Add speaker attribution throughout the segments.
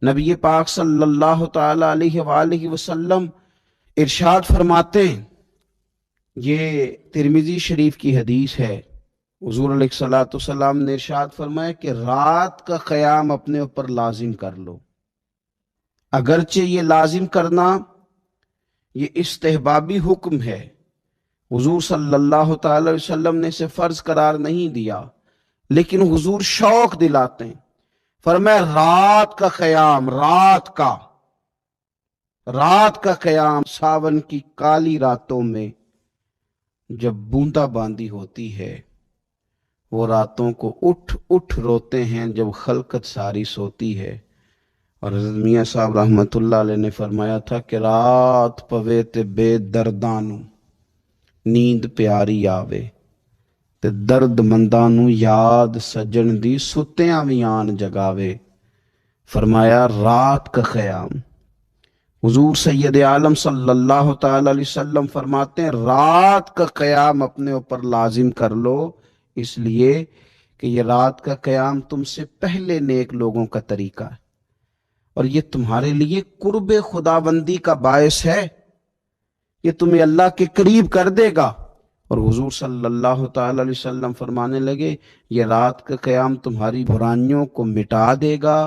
Speaker 1: نبی پاک صلی اللہ تعالی علیہ وآلہ وسلم ارشاد فرماتے ہیں، یہ ترمذی شریف کی حدیث ہے، حضور علیہ الصلوۃ والسلام نے ارشاد فرمایا کہ رات کا قیام اپنے اوپر لازم کر لو۔ اگرچہ یہ لازم کرنا یہ استحبابی حکم ہے، حضور صلی اللہ تعالی وسلم نے اسے فرض قرار نہیں دیا، لیکن حضور شوق دلاتے ہیں۔ فرمایا رات کا قیام، رات کا قیام ساون کی کالی راتوں میں جب بوندا باندی ہوتی ہے، وہ راتوں کو اٹھ اٹھ روتے ہیں جب خلقت ساری سوتی ہے۔ اور حضرت میاں صاحب رحمت اللہ علیہ نے فرمایا تھا کہ رات پوے تے بے دردانو نیند پیاری آوے، تے درد مندانو یاد سجن دی ستیاں وی آن جگاوے۔ فرمایا رات کا قیام، حضور سید عالم صلی اللہ تعالی علیہ وسلم فرماتے ہیں رات کا قیام اپنے اوپر لازم کر لو، اس لیے کہ یہ رات کا قیام تم سے پہلے نیک لوگوں کا طریقہ ہے، اور یہ تمہارے لیے قرب خداوندی کا باعث ہے، یہ تمہیں اللہ کے قریب کر دے گا۔ اور حضور صلی اللہ تعالی علیہ وسلم فرمانے لگے یہ رات کا قیام تمہاری برائیوں کو مٹا دے گا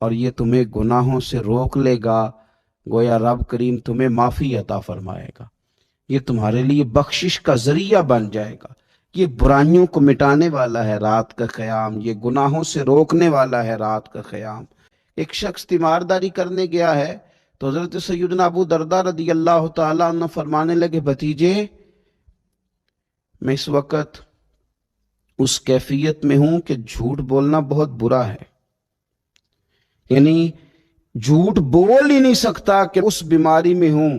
Speaker 1: اور یہ تمہیں گناہوں سے روک لے گا، گویا رب کریم تمہیں معافی عطا فرمائے گا، یہ تمہارے لیے بخشش کا ذریعہ بن جائے گا۔ یہ برائیوں کو مٹانے والا ہے رات کا قیام، یہ گناہوں سے روکنے والا ہے رات کا قیام۔ ایک شخص تیمارداری کرنے گیا ہے تو حضرت سیدنا ابو درداء رضی اللہ تعالیٰ عنہ فرمانے لگے بھتیجے میں اس وقت اس کیفیت میں ہوں کہ جھوٹ بولنا بہت برا ہے، یعنی جھوٹ بول ہی نہیں سکتا کہ اس بیماری میں ہوں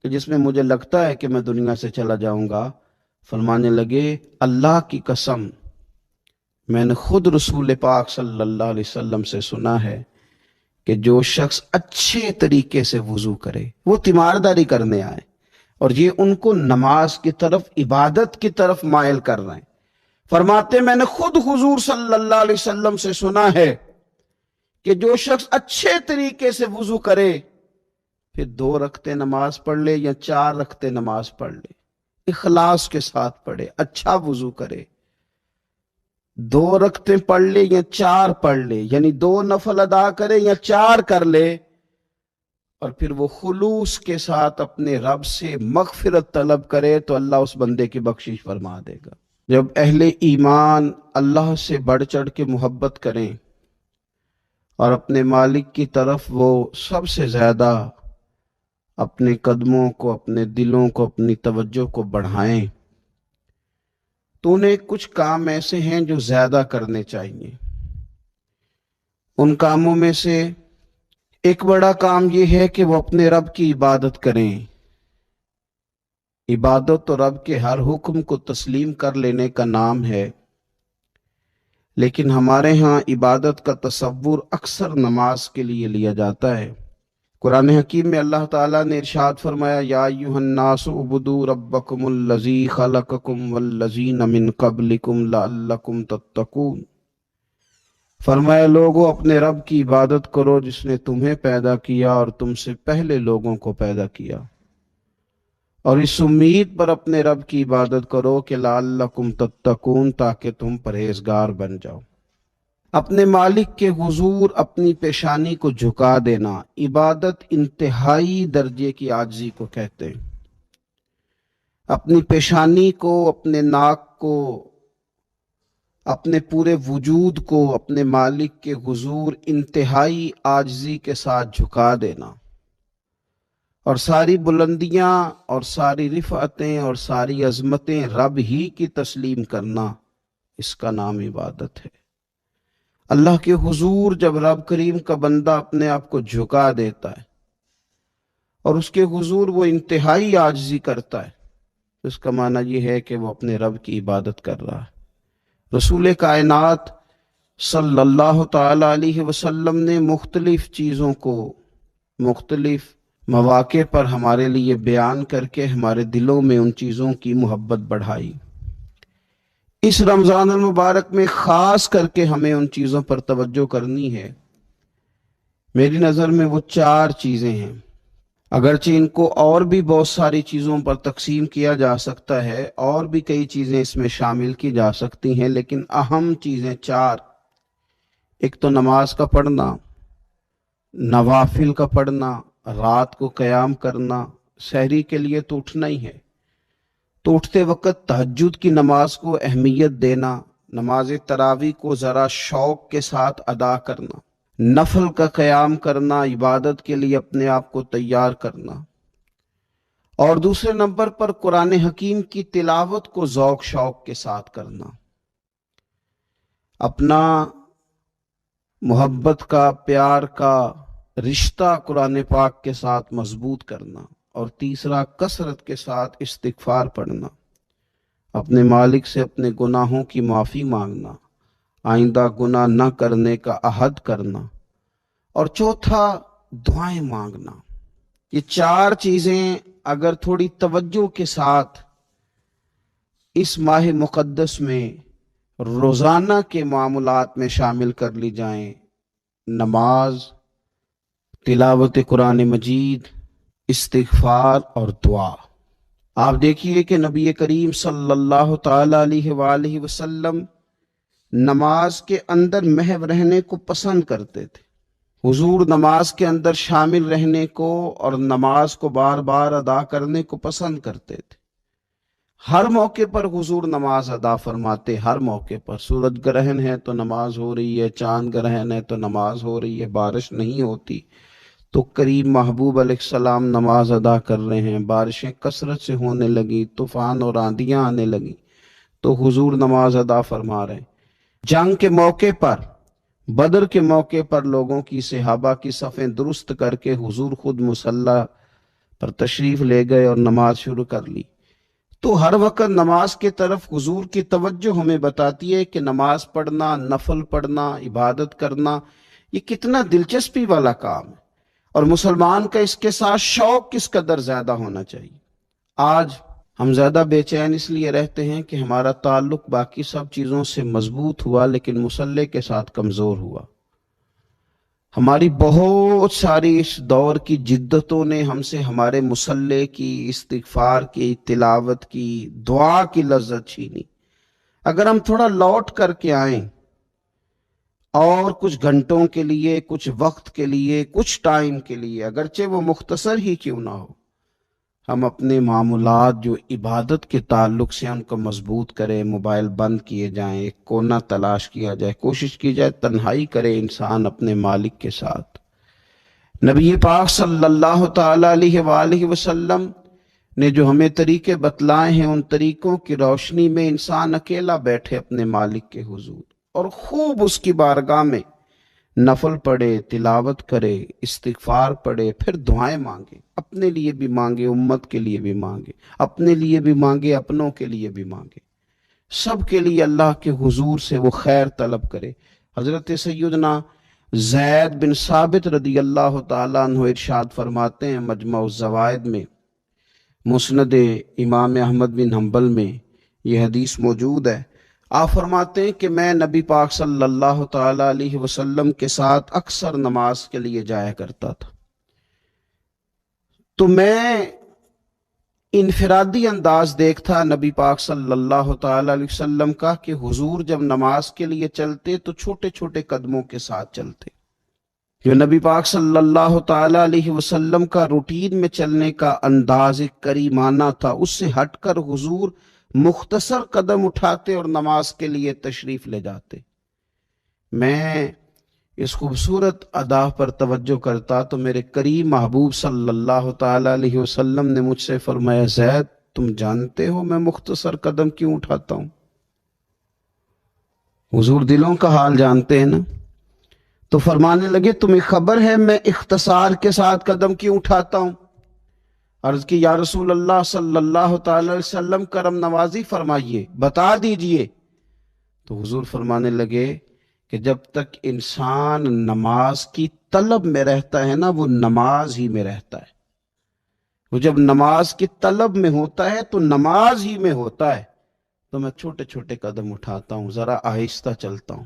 Speaker 1: کہ جس میں مجھے لگتا ہے کہ میں دنیا سے چلا جاؤں گا۔ فرمانے لگے اللہ کی قسم میں نے خود رسول پاک صلی اللہ علیہ وسلم سے سنا ہے کہ جو شخص اچھے طریقے سے وضو کرے، وہ تیمارداری کرنے آئے اور یہ ان کو نماز کی طرف، عبادت کی طرف مائل کر رہے ہیں، فرماتے میں نے خود حضور صلی اللہ علیہ وسلم سے سنا ہے کہ جو شخص اچھے طریقے سے وضو کرے پھر 2 رکعتیں نماز پڑھ لے یا 4 رکعتیں نماز پڑھ لے، اخلاص کے ساتھ پڑھے، اچھا وضو کرے، 2 رکعتیں پڑھ لے یا 4 پڑھ لے، یعنی 2 نفل ادا کرے یا 4 کر لے، اور پھر وہ خلوص کے ساتھ اپنے رب سے مغفرت طلب کرے تو اللہ اس بندے کی بخشش فرما دے گا۔ جب اہل ایمان اللہ سے بڑھ چڑھ کے محبت کریں اور اپنے مالک کی طرف وہ سب سے زیادہ اپنے قدموں کو، اپنے دلوں کو، اپنی توجہ کو بڑھائیں تو انہیں کچھ کام ایسے ہیں جو زیادہ کرنے چاہیے۔ ان کاموں میں سے ایک بڑا کام یہ ہے کہ وہ اپنے رب کی عبادت کریں۔ عبادت تو رب کے ہر حکم کو تسلیم کر لینے کا نام ہے، لیکن ہمارے ہاں عبادت کا تصور اکثر نماز کے لیے لیا جاتا ہے۔ قرآن حکیم میں اللہ تعالیٰ نے ارشاد فرمایا یا ایھا الناس اعبدوا ربکم الذی خلقکم والذین من قبلکم لعلکم تتقون، فرمایا لوگو اپنے رب کی عبادت کرو جس نے تمہیں پیدا کیا اور تم سے پہلے لوگوں کو پیدا کیا، اور اس امید پر اپنے رب کی عبادت کرو کہ لعلکم تتقون، تاکہ تم پرہیزگار بن جاؤ۔ اپنے مالک کے حضور اپنی پیشانی کو جھکا دینا عبادت انتہائی درجے کی عاجزی کو کہتے ہیں۔ اپنی پیشانی کو، اپنے ناک کو، اپنے پورے وجود کو اپنے مالک کے حضور انتہائی عاجزی کے ساتھ جھکا دینا، اور ساری بلندیاں اور ساری رفعتیں اور ساری عظمتیں رب ہی کی تسلیم کرنا، اس کا نام عبادت ہے۔ اللہ کے حضور جب رب کریم کا بندہ اپنے آپ کو جھکا دیتا ہے اور اس کے حضور وہ انتہائی عاجزی کرتا ہے، اس کا معنی یہ ہے کہ وہ اپنے رب کی عبادت کر رہا ہے۔ رسول کائنات صلی اللہ تعالی علیہ وسلم نے مختلف چیزوں کو مختلف مواقع پر ہمارے لیے بیان کر کے ہمارے دلوں میں ان چیزوں کی محبت بڑھائی۔ اس رمضان المبارک میں خاص کر کے ہمیں ان چیزوں پر توجہ کرنی ہے میری نظر میں وہ 4 چیزیں ہیں، اگرچہ ان کو اور بھی بہت ساری چیزوں پر تقسیم کیا جا سکتا ہے، اور بھی کئی چیزیں اس میں شامل کی جا سکتی ہیں، لیکن اہم چیزیں 4: ایک تو نماز کا پڑھنا، نوافل کا پڑھنا، رات کو قیام کرنا، سحری کے لیے تو اٹھنا ہی ہے، تو اٹھتے وقت تہجد کی نماز کو اہمیت دینا، نماز تراویح کو ذرا شوق کے ساتھ ادا کرنا، نفل کا قیام کرنا، عبادت کے لیے اپنے آپ کو تیار کرنا، اور دوسرے نمبر پر قرآن حکیم کی تلاوت کو ذوق شوق کے ساتھ کرنا، اپنا محبت کا، پیار کا رشتہ قرآن پاک کے ساتھ مضبوط کرنا، اور تیسرا کثرت کے ساتھ استغفار پڑھنا، اپنے مالک سے اپنے گناہوں کی معافی مانگنا، آئندہ گناہ نہ کرنے کا عہد کرنا، اور چوتھا دعائیں مانگنا۔ یہ 4 چیزیں اگر تھوڑی توجہ کے ساتھ اس ماہ مقدس میں روزانہ کے معاملات میں شامل کر لی جائیں، نماز، تلاوت قرآن مجید، استغفار اور دعا، آپ دیکھیے کہ نبی کریم صلی اللہ تعالی علیہ وآلہ وسلم نماز کے اندر محو رہنے کو پسند کرتے تھے۔ حضور نماز کے اندر شامل رہنے کو اور نماز کو بار بار ادا کرنے کو پسند کرتے تھے۔ ہر موقع پر حضور نماز ادا فرماتے، ہر موقع پر، سورج گرہن ہے تو نماز ہو رہی ہے، چاند گرہن ہے تو نماز ہو رہی ہے، بارش نہیں ہوتی تو کریم محبوب علیہ السلام نماز ادا کر رہے ہیں، بارشیں کثرت سے ہونے لگی، طوفان اور آندیاں آنے لگی تو حضور نماز ادا فرما رہے ہیں۔ جنگ کے موقع پر، بدر کے موقع پر لوگوں کی، صحابہ کی صفیں درست کر کے حضور خود مصلی پر تشریف لے گئے اور نماز شروع کر لی۔ تو ہر وقت نماز کے طرف حضور کی توجہ ہمیں بتاتی ہے کہ نماز پڑھنا، نفل پڑھنا، عبادت کرنا، یہ کتنا دلچسپی والا کام ہے، اور مسلمان کا اس کے ساتھ شوق کس قدر زیادہ ہونا چاہیے۔ آج ہم زیادہ بے چین اس لیے رہتے ہیں کہ ہمارا تعلق باقی سب چیزوں سے مضبوط ہوا لیکن مصلی کے ساتھ کمزور ہوا۔ ہماری بہت ساری اس دور کی جدتوں نے ہم سے ہمارے مصلی کی، استغفار کی، تلاوت کی، دعا کی لذت چھینی۔ اگر ہم تھوڑا لوٹ کر کے آئیں اور کچھ گھنٹوں کے لیے، کچھ وقت کے لیے، کچھ ٹائم کے لیے، اگرچہ وہ مختصر ہی کیوں نہ ہو، ہم اپنے معمولات جو عبادت کے تعلق سے ان کو مضبوط کریں، موبائل بند کیے جائیں، ایک کونا تلاش کیا جائے، کوشش کی جائے تنہائی کرے انسان اپنے مالک کے ساتھ۔ نبی پاک صلی اللہ تعالی علیہ وآلہ وسلم نے جو ہمیں طریقے بتلائے ہیں، ان طریقوں کی روشنی میں انسان اکیلا بیٹھے اپنے مالک کے حضور اور خوب اس کی بارگاہ میں نفل پڑھے، تلاوت کرے، استغفار پڑھے، پھر دعائیں مانگے، اپنے لیے بھی مانگے، امت کے لیے بھی مانگے، اپنے لیے بھی مانگے، اپنوں کے لیے بھی مانگے، سب کے لیے اللہ کے حضور سے وہ خیر طلب کرے۔ حضرت سیدنا زید بن ثابت رضی اللہ تعالیٰ عنہ ارشاد فرماتے ہیں، مجمع الزوائد میں، مسند امام احمد بن حنبل میں یہ حدیث موجود ہے۔ آپ فرماتے ہیں کہ میں نبی پاک صلی اللہ تعالی علیہ وسلم کے ساتھ اکثر نماز کے لیے جایا کرتا تھا، تو میں انفرادی انداز دیکھتا نبی پاک صلی اللہ تعالی علیہ وسلم کا کہ حضور جب نماز کے لیے چلتے تو چھوٹے چھوٹے قدموں کے ساتھ چلتے۔ جو نبی پاک صلی اللہ تعالی علیہ وسلم کا روٹین میں چلنے کا انداز کریمانہ تھا، اس سے ہٹ کر حضور مختصر قدم اٹھاتے اور نماز کے لیے تشریف لے جاتے۔ میں اس خوبصورت ادا پر توجہ کرتا تو میرے کریم محبوب صلی اللہ تعالی علیہ وسلم نے مجھ سے فرمایا، زید تم جانتے ہو میں مختصر قدم کیوں اٹھاتا ہوں؟ حضور دلوں کا حال جانتے ہیں نا، تو فرمانے لگے تمہیں خبر ہے میں اختصار کے ساتھ قدم کیوں اٹھاتا ہوں؟ عرض کی یا رسول اللہ صلی اللہ تعالی علیہ وسلم کرم نوازی فرمائیے، بتا دیجئے۔ تو حضور فرمانے لگے کہ جب تک انسان نماز کی طلب میں رہتا ہے نا، وہ نماز ہی میں رہتا ہے۔ وہ جب نماز کی طلب میں ہوتا ہے تو نماز ہی میں ہوتا ہے۔ تو میں چھوٹے چھوٹے قدم اٹھاتا ہوں، ذرا آہستہ چلتا ہوں،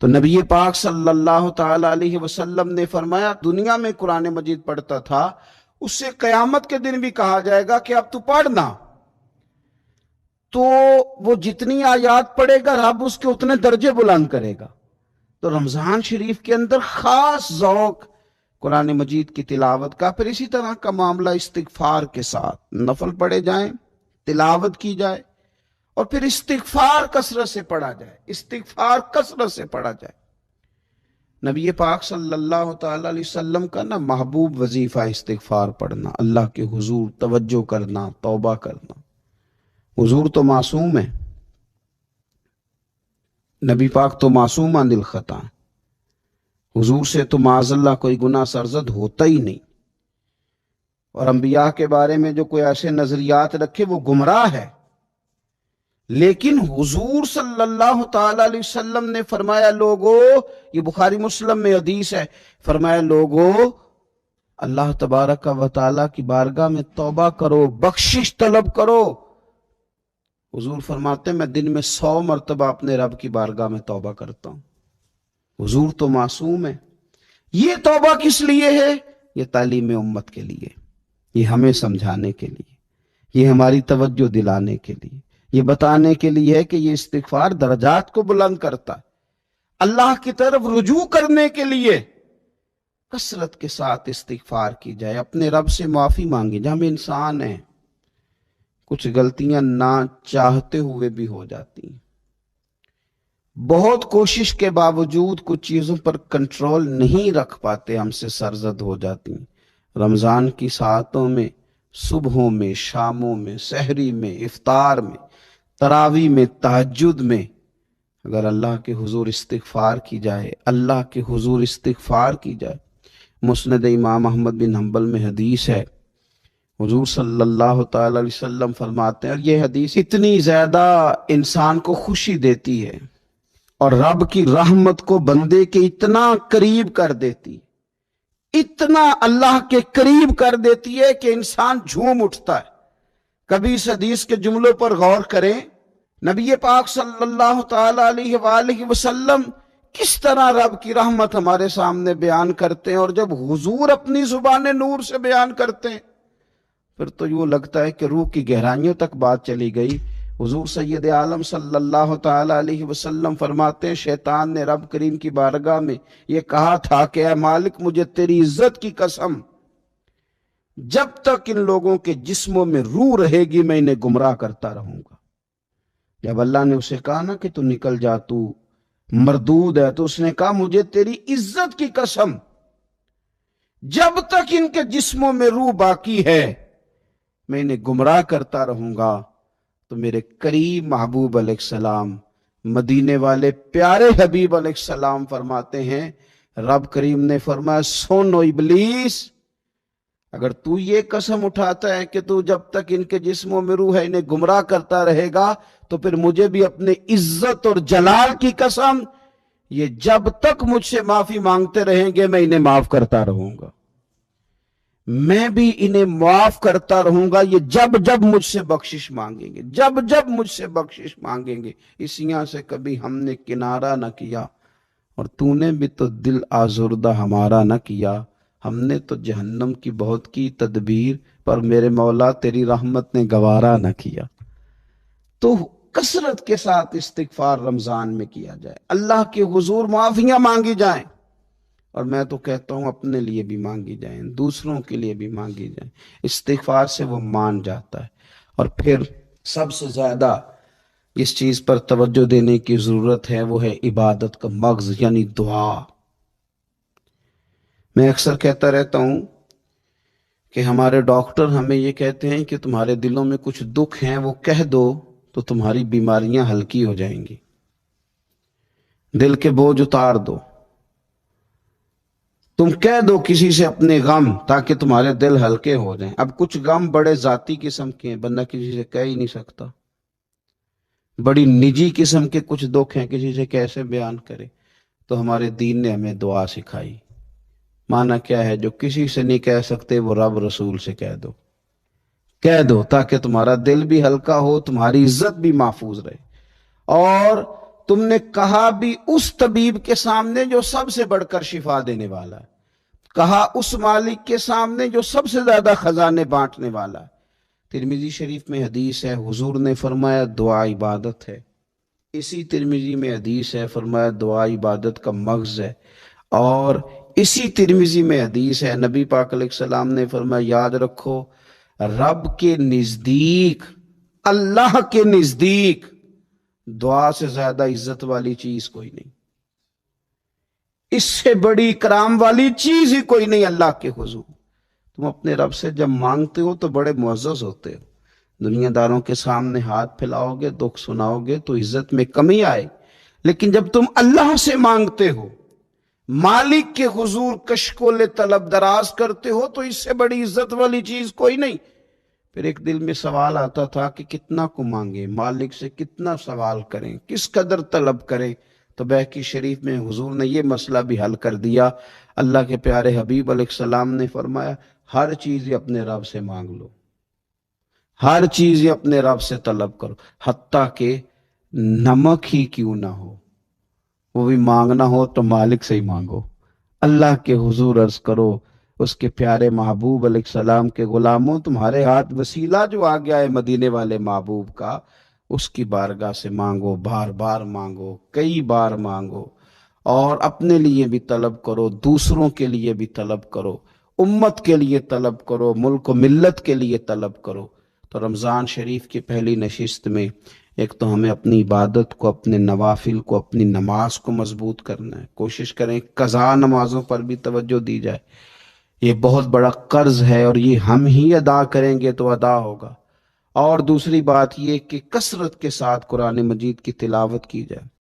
Speaker 1: تو نبی پاک صلی اللہ تعالی علیہ وسلم نے فرمایا دنیا میں قرآن مجید پڑھتا تھا، اس سے قیامت کے دن بھی کہا جائے گا کہ اب تو پڑھنا، تو وہ جتنی آیات پڑھے گا رب اس کے اتنے درجے بلند کرے گا۔ تو رمضان شریف کے اندر خاص ذوق قرآن مجید کی تلاوت کا، پھر اسی طرح کا معاملہ استغفار کے ساتھ، نفل پڑھے جائیں، تلاوت کی جائے، اور پھر استغفار کثرت سے پڑھا جائے، استغفار کثرت سے پڑھا جائے۔ نبی پاک صلی اللہ تعالی علیہ وسلم کا نا محبوب وظیفہ استغفار پڑھنا، اللہ کے حضور توجہ کرنا، توبہ کرنا۔ حضور تو معصوم ہے، نبی پاک تو معصوم عن الخطا، حضور سے تو معاذ اللہ کوئی گناہ سرزد ہوتا ہی نہیں، اور انبیاء کے بارے میں جو کوئی ایسے نظریات رکھے وہ گمراہ ہے۔ لیکن حضور صلی اللہ تعالی علیہ وسلم نے فرمایا لوگو، یہ بخاری مسلم میں حدیث ہے، فرمایا لوگو اللہ تبارک و تعالی کی بارگاہ میں توبہ کرو، بخشش طلب کرو۔ حضور فرماتے ہیں میں دن میں 100 مرتبہ اپنے رب کی بارگاہ میں توبہ کرتا ہوں۔ حضور تو معصوم ہے۔ یہ توبہ کس لیے ہے؟ یہ تعلیم امت کے لیے، یہ ہمیں سمجھانے کے لیے، یہ ہماری توجہ دلانے کے لیے، یہ بتانے کے لیے ہے کہ یہ استغفار درجات کو بلند کرتا ہے، اللہ کی طرف رجوع کرنے کے لیے کثرت کے ساتھ استغفار کی جائے، اپنے رب سے معافی مانگی جائے۔ ہم انسان ہیں، کچھ غلطیاں نہ چاہتے ہوئے بھی ہو جاتی ہیں، بہت کوشش کے باوجود کچھ چیزوں پر کنٹرول نہیں رکھ پاتے، ہم سے سرزد ہو جاتی ہیں۔ رمضان کی ساعتوں میں، صبحوں میں، شاموں میں، سحری میں، افطار میں، تراویح میں، تہجد میں، اگر اللہ کے حضور استغفار کی جائے، اللہ کے حضور استغفار کی جائے۔ مسند امام احمد بن حنبل میں حدیث ہے، حضور صلی اللہ تعالی علیہ وسلم فرماتے ہیں، اور یہ حدیث اتنی زیادہ انسان کو خوشی دیتی ہے اور رب کی رحمت کو بندے کے اتنا قریب کر دیتی، اتنا اللہ کے قریب کر دیتی ہے کہ انسان جھوم اٹھتا ہے۔ کبھی اس حدیث کے جملوں پر غور کریں، نبی پاک صلی اللہ تعالی علیہ وآلہ وسلم کس طرح رب کی رحمت ہمارے سامنے بیان کرتے ہیں، اور جب حضور اپنی زبان نور سے بیان کرتے ہیں پھر تو یوں لگتا ہے کہ روح کی گہرائیوں تک بات چلی گئی۔ حضور سید عالم صلی اللہ تعالی علیہ وسلم فرماتے ہیں شیطان نے رب کریم کی بارگاہ میں یہ کہا تھا کہ اے مالک مجھے تیری عزت کی قسم، جب تک ان لوگوں کے جسموں میں روح رہے گی میں انہیں گمراہ کرتا رہوں گا۔ جب اللہ نے اسے کہا نا کہ تو نکل جا، تو مردود ہے، تو اس نے کہا مجھے تیری عزت کی قسم، جب تک ان کے جسموں میں روح باقی ہے میں انہیں گمراہ کرتا رہوں گا۔ تو میرے قریب محبوب علیہ السلام، مدینے والے پیارے حبیب علیہ السلام فرماتے ہیں، رب کریم نے فرمایا سن او ابلیس، اگر تو یہ قسم اٹھاتا ہے کہ تو جب تک ان کے جسموں میں روح ہے انہیں گمراہ کرتا رہے گا، تو پھر مجھے بھی اپنے عزت اور جلال کی قسم، یہ جب تک مجھ سے معافی مانگتے رہیں گے میں انہیں معاف کرتا رہوں گا، میں بھی انہیں معاف کرتا رہوں گا، یہ جب جب مجھ سے بخشش مانگیں گے، جب جب مجھ سے بخشش مانگیں گے۔ اس یہاں سے کبھی ہم نے کنارہ نہ کیا، اور تو نے بھی تو دل آزردہ ہمارا نہ کیا، ہم نے تو جہنم کی بہت کی تدبیر، پر میرے مولا تیری رحمت نے گوارا نہ کیا۔ تو کثرت کے ساتھ استغفار رمضان میں کیا جائے، اللہ کے حضور معافیاں مانگی جائیں، اور میں تو کہتا ہوں اپنے لیے بھی مانگی جائیں، دوسروں کے لیے بھی مانگی جائیں۔ استغفار سے وہ مان جاتا ہے۔ اور پھر سب سے زیادہ اس چیز پر توجہ دینے کی ضرورت ہے، وہ ہے عبادت کا مغز، یعنی دعا۔ میں اکثر کہتا رہتا ہوں کہ ہمارے ڈاکٹر ہمیں یہ کہتے ہیں کہ تمہارے دلوں میں کچھ دکھ ہیں وہ کہہ دو تو تمہاری بیماریاں ہلکی ہو جائیں گی، دل کے بوجھ اتار دو، تم کہہ دو کسی سے اپنے غم تاکہ تمہارے دل ہلکے ہو جائیں۔ اب کچھ غم بڑے ذاتی قسم کے ہیں، بندہ کسی سے کہہ ہی نہیں سکتا، بڑی نجی قسم کے کچھ دکھ ہیں، کسی سے کیسے بیان کرے؟ تو ہمارے دین نے ہمیں دعا سکھائی۔ معنی کیا ہے؟ جو کسی سے نہیں کہہ سکتے وہ رب رسول سے کہہ دو تاکہ تمہارا دل بھی ہلکا ہو، تمہاری عزت بھی محفوظ رہے، اور تم نے کہا بھی اس طبیب کے سامنے جو سب سے بڑھ کر شفا دینے والا ہے، کہا اس مالک کے سامنے جو سب سے زیادہ خزانے بانٹنے والا ہے۔ ترمذی شریف میں حدیث ہے، حضور نے فرمایا دعا عبادت ہے۔ اسی ترمذی میں حدیث ہے، فرمایا دعا عبادت کا مغز ہے۔ اور اسی ترمذی میں حدیث ہے، نبی پاک علیہ السلام نے فرمایا یاد رکھو، رب کے نزدیک، اللہ کے نزدیک دعا سے زیادہ عزت والی چیز کوئی نہیں، اس سے بڑی اکرام والی چیز ہی کوئی نہیں اللہ کے حضور۔ تم اپنے رب سے جب مانگتے ہو تو بڑے معزز ہوتے ہو، دنیا داروں کے سامنے ہاتھ پھیلاؤ گے، دکھ سناؤ گے تو عزت میں کمی آئے، لیکن جب تم اللہ سے مانگتے ہو، مالک کے حضور کشکول طلب دراز کرتے ہو، تو اس سے بڑی عزت والی چیز کوئی نہیں۔ پھر ایک دل میں سوال آتا تھا کہ کتنا کو مانگیں، مالک سے کتنا سوال کریں، کس قدر طلب کریں؟ تو بیہقی شریف میں حضور نے یہ مسئلہ بھی حل کر دیا۔ اللہ کے پیارے حبیب علیہ السلام نے فرمایا ہر چیز ہی اپنے رب سے مانگ لو، ہر چیز ہی اپنے رب سے طلب کرو، حتیٰ کہ نمک ہی کیوں نہ ہو، وہ بھی مانگنا ہو تو مالک سے ہی مانگو۔ اللہ کے حضور عرض کرو، اس کے پیارے محبوب علیہ السلام کے غلاموں، تمہارے ہاتھ وسیلہ جو آ گیا ہے مدینے والے محبوب کا، اس کی بارگاہ سے مانگو، بار بار مانگو، کئی بار مانگو، اور اپنے لیے بھی طلب کرو، دوسروں کے لیے بھی طلب کرو، امت کے لیے طلب کرو، ملک و ملت کے لیے طلب کرو۔ تو رمضان شریف کی پہلی نشست میں ایک تو ہمیں اپنی عبادت کو، اپنے نوافل کو، اپنی نماز کو مضبوط کرنا ہے، کوشش کریں قضا نمازوں پر بھی توجہ دی جائے، یہ بہت بڑا قرض ہے اور یہ ہم ہی ادا کریں گے تو ادا ہوگا۔ اور دوسری بات یہ کہ کثرت کے ساتھ قرآن مجید کی تلاوت کی جائے۔